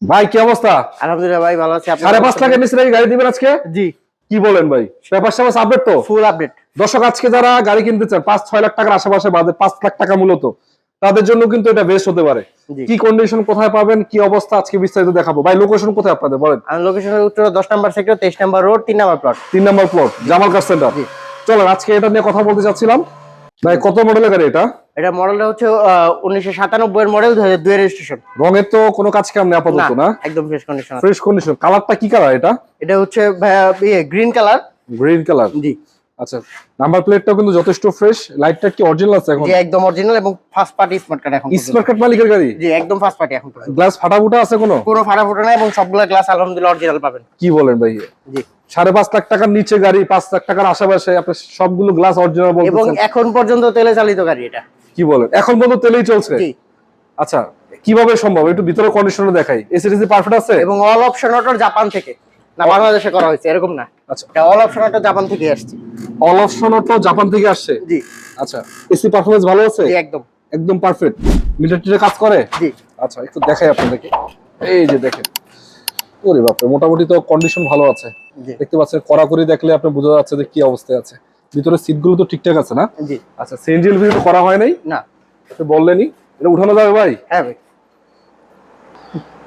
ভাই কি অবস্থা? আলহামদুলিল্লাহ ভাই ভালো আছি। 5.5 লাখের নিচে নাকি গাড়ি দিবেন আজকে? জি কি বলেন ভাই? পেপার সাবাস আপডেট তো? Full update. দর্শক আজকে যারা গাড়ি কিনতে চান 5-6 লাখ টাকার আশেপাশে বাজেট, 5 লাখ টাকা মূলত, তাদের জন্য কিন্তু এটা বেস্ট হতে পারে। কি কন্ডিশন, কোথায় পাবেন, কি অবস্থা, আজকে বিস্তারিত দেখাবো। ভাই লোকেশন কোথায় আপনাদের বলেন? আর লোকেশনের উত্তরা 10 নম্বর সেক্টর 23 নম্বর রোড 3 নম্বর প্লট। 3 নম্বর প্লট জামাল কার সেন্টার। চলো আজকে এটা নিয়ে কথা বলতে চাচ্ছিলাম। ভাই কত মডেলের গাড়ি এটা? এটা মডেলটা হচ্ছে 1997 এর মডেল, 2002 এর রেজিস্ট্রেশন। রঙের তো কোনো কাজ কাম নেই আপাতত না? একদম ফ্রেশ কন্ডিশন। Fresh condition. কালারটা কি কালার এটা? এটা হচ্ছে গ্রিন কালার। Green colour. জি আচ্ছা, নাম্বার প্লেটটাও কিন্তু যথেষ্ট ফ্রেশ। লাইটটা কি অরিজিনাল আছে এখন? জি একদম অরিজিনাল এবং ফার্স্ট পার্টি স্মার্ট কার্ড এখন। স্মার্ট কার্ড মালিকের গাড়ি? জি একদম ফার্স্ট পার্টি এখন। গ্লাস ফাটাফুটা আছে কোনো? কোনো ফাটাফুটা নাই এবং সবগুলা গ্লাস আলহামদুলিল্লাহ অরিজিনাল পাবেন। কি বলেন ভাই? জি 5.5 লাখ টাকার নিচে গাড়ি, 5 লাখ টাকার আশেপাশে, আপনি সবগুলো গ্লাস অরিজিনাল বলতেছেন? এবং এখন পর্যন্ত তেলে চালিত গাড়ি এটা। কি বলেন? এখন পর্যন্ত তেলেই চলছে? জি। আচ্ছা, কিভাবে সম্ভব? একটু ভিতরে কন্ডিশনে দেখাই। এসিডিসি পারফেক্ট আছে এবং অল অপশন অটো জাপান থেকে, না বাংলাদেশে করা হয়েছে এরকম না। আচ্ছা, এটা অল অপশন অটো জাপান থেকে আসছে। অল অপশন অটো জাপান থেকে আসছে? জি। আচ্ছা, এসি পারফরম্যান্স ভালো আছে? জি একদম একদম পারফেক্ট। মিটার টিটার কাজ করে? জি। আচ্ছা, একটু দেখাই আপনাদেরকে। এই যে দেখেন, ওরে বাপ রে, মোটামুটি তো কন্ডিশন ভালো আছে। দেখতে পাচ্ছেন, কড়াকড়ি দেখলে আপনি বোঝা যাচ্ছে যে কি অবস্থায় আছে। ভিতরে সিটগুলো তো ঠিকঠাক আছে না? জি। আচ্ছা, সিএনজি এলপিজি তো করা হয় নাই? না। আপনি বললেনই। এটা উঠানো যাবে ভাই? হ্যাঁ ভাই।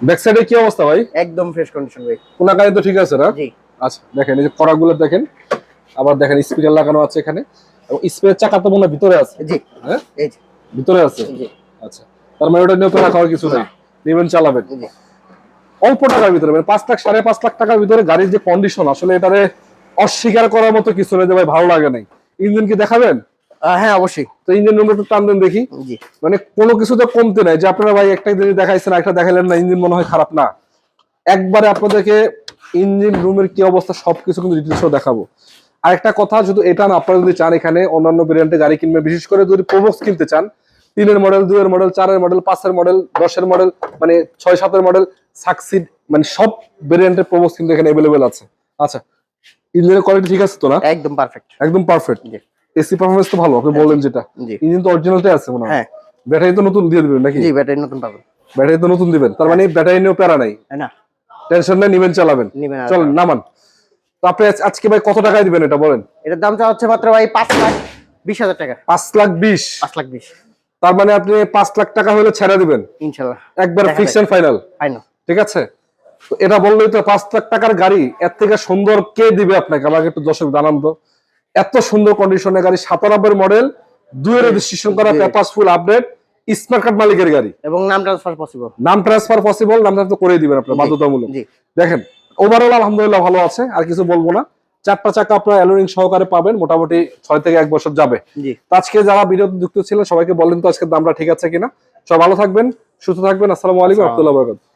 ব্যাক সাইডে কি অবস্থা ভাই? একদম ফ্রেশ কন্ডিশন ভাই। কোনা গাড়ি তো ঠিক আছে না? জি। আচ্ছা, দেখেন এই যে কড়াগুলো দেখেন, আবার দেখেন স্পিকার লাগানো আছে এখানে, এবং স্পেয়ার চাকা তো মনে হয় ভিতরে আছে। জি। হ্যাঁ, এই যে ভিতরে আছে। জি। আচ্ছা, তার মানে ওটা নিয়ে তো রাখার কিছু নাই, নেবেন চালাবেন। জি। অল্প টাকার ভিতরে, মানে 5 লাখ 5.5 লাখ টাকার ভিতরে গাড়ির যে কন্ডিশন, আসলে এটারে অস্বীকার করার মতো কিছু নেই যে ভাই ভালো লাগে নাই। ইঞ্জিন কি দেখাবেন? হ্যাঁ অবশ্যই। তো ইঞ্জিন রুমটা একটু টান দেন দেখি। জি। মানে কোনো কিছুতে কমতে নাই যে আপনারা ভাই একটা জিনিস দেখাইছেন একটা দেখাইলেন না, ইঞ্জিন মনে হয় খারাপ না। একবারে আপনাদেরকে ইঞ্জিন রুমের কি অবস্থা সবকিছু কিন্তু ডিটেইলস দেখাবো। আরেকটা কথা, শুধু এটা না, আপনারা যদি চান এখানে অন্যান্য ভেরিয়েন্টে গাড়ি কিনবেন, বিশেষ করে যদি প্রোবক্স কিনতে চান, 3 এর মডেল, 2 এর মডেল, 4 এর মডেল, 5 এর মডেল, 10 এর মডেল, মানে 6-7 এর মডেল, সাকসিড, মানে সব ভেরিয়েন্টের প্রোবক্স কিন্তু এখানে अवेलेबल আছে। আচ্ছা, ইঞ্জিনের কোয়ালিটি ঠিক আছে তো না? একদম পারফেক্ট। একদম পারফেক্ট। জি। এসি পারফরম্যান্স তো ভালো, আপনি বললেন যেটা। জি। ইঞ্জিন তো অরিজিনালটাই আছে মনে হয়। হ্যাঁ। ব্যাটারি তো নতুন দিয়ে দিবেন নাকি? জি ব্যাটারি নতুন পাবেন। ব্যাটারি তো নতুন দিবেন, তার মানে ব্যাটারি নিয়েও প্যারা নাই, না টেনশন নাই, নিবেন চালাবেন। চল নামান। তো আপনি আজকে ভাই কত টাকায় দিবেন এটা বলেন? এটার দামটা হচ্ছে মাত্র ভাই 5,20,000 টাকা। 5,20,000? 5,20,000। তার মানে আপনি 5 লাখ টাকা হলে ছেড়ে দিবেন ইনশাআল্লাহ, একবার ফিক্স এন্ড ফাইনাল? ফাইনাল। ঠিক আছে, তো এটা বললেই তো 5 লাখ টাকার গাড়ি এর থেকে সুন্দর কে দিবে আপনাকে? আমাকে একটু দর্শক জানান তো। এত সুন্দর কন্ডিশনের গাড়ি, 97 মডেল, 2 এর রেজিস্ট্রেশন করা, papers full update, smart card মালিকের গাড়ি, এবং নাম ট্রান্সফার পসিবল। নাম ট্রান্সফার পসিবল, নামটা তো করেই দিবেন আপনার বাধ্যতামূলক। দেখেন ওভারঅল আলহামদুলিল্লাহ ভালো আছে, আর কিছু বলবো না। 4টা চাকা আপনার অ্যালোরিং সহকারে পাবেন, মোটামুটি 6 থেকে 1 বছর যাবে। তো আজকে যারা ভিডিওতে যুক্ত ছিলেন সবাইকে বলেন তো আজকের দামটা ঠিক আছে কিনা। সব ভালো থাকবেন, সুস্থ থাকবেন। আসসালামু আলাইকুম ওয়া রাহমাতুল্লাহি ওয়া বারাকাতুহু।